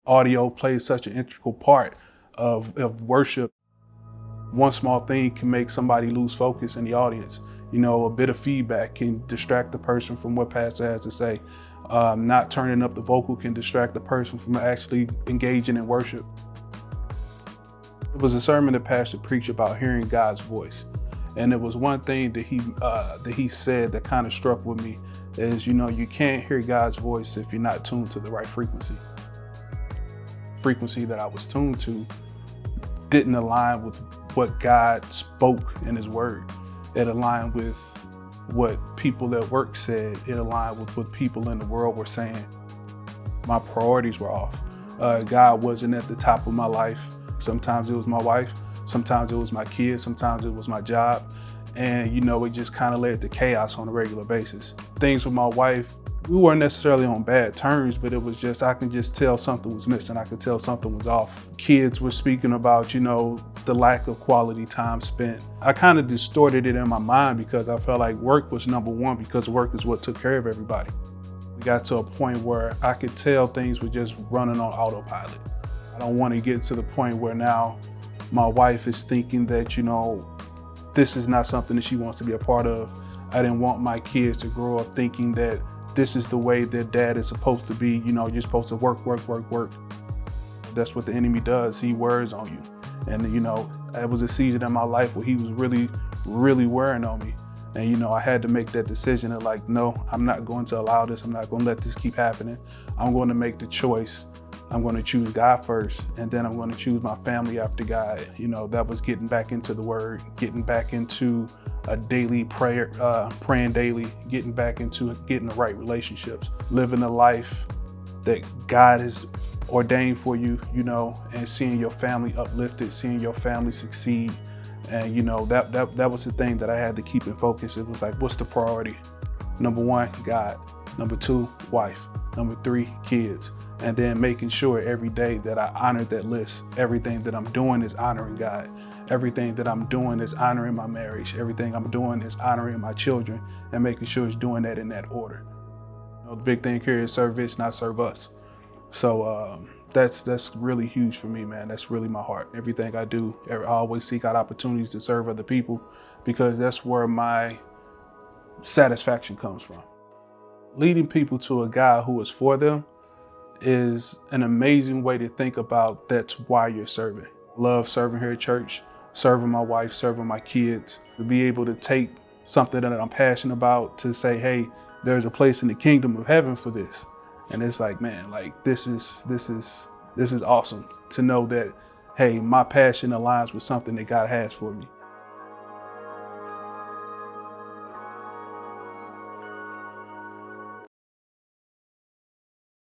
Audio plays such an integral part of worship. One small thing can make somebody lose focus in the audience. You know, a bit of feedback can distract the person from what pastor has to say. Not turning up the vocal can distract the person from actually engaging in worship. It was a sermon that pastor preached about hearing God's voice. And there was one thing that he said that kind of struck with me is, you know, you can't hear God's voice if you're not tuned to the right frequency. Frequency that I was tuned to didn't align with what God spoke in his word. It aligned with what people at work said. It aligned with what people in the world were saying. My priorities were off. God wasn't at the top of my life. Sometimes it was my wife, sometimes it was my kids, sometimes it was my job. And you know, it just kind of led to chaos on a regular basis. Things with my wife, we weren't necessarily on bad terms, but it was just, I can just tell something was missing. I could tell something was off. Kids were speaking about, you know, the lack of quality time spent. I kind of distorted it in my mind because I felt like work was number one, because work is what took care of everybody. We got to a point where I could tell things were just running on autopilot. I don't want to get to the point where now my wife is thinking that, you know, this is not something that she wants to be a part of. I didn't want my kids to grow up thinking that this is the way that dad is supposed to be. You know, you're supposed to work, work, work, work. That's what the enemy does. He wears on you. And, you know, it was a season in my life where he was really, really wearing on me. And, you know, I had to make that decision of like, no, I'm not going to allow this. I'm not going to let this keep happening. I'm going to make the choice. I'm going to choose God first, and then I'm going to choose my family after God. You know, that was getting back into the word, getting back into a daily prayer, praying daily, getting back into getting the right relationships, living a life that God has ordained for you, you know, and seeing your family uplifted, seeing your family succeed. And, you know, that was the thing that I had to keep in focus. It was like, what's the priority? Number one, God. Number two, wife. Number three, kids. And then making sure every day that I honored that list. Everything that I'm doing is honoring God. Everything that I'm doing is honoring my marriage. Everything I'm doing is honoring my children, and making sure it's doing that in that order. You know, the big thing here is serve it, not serve us. So that's really huge for me, man. That's really my heart. Everything I do, I always seek out opportunities to serve other people, because that's where my satisfaction comes from. Leading people to a God who is for them is an amazing way to think about that's why you're serving. Love serving here at church, serving my wife, serving my kids, to be able to take something that I'm passionate about to say, hey, there's a place in the kingdom of heaven for this. And it's like, man, like this is awesome to know that, hey, my passion aligns with something that God has for me.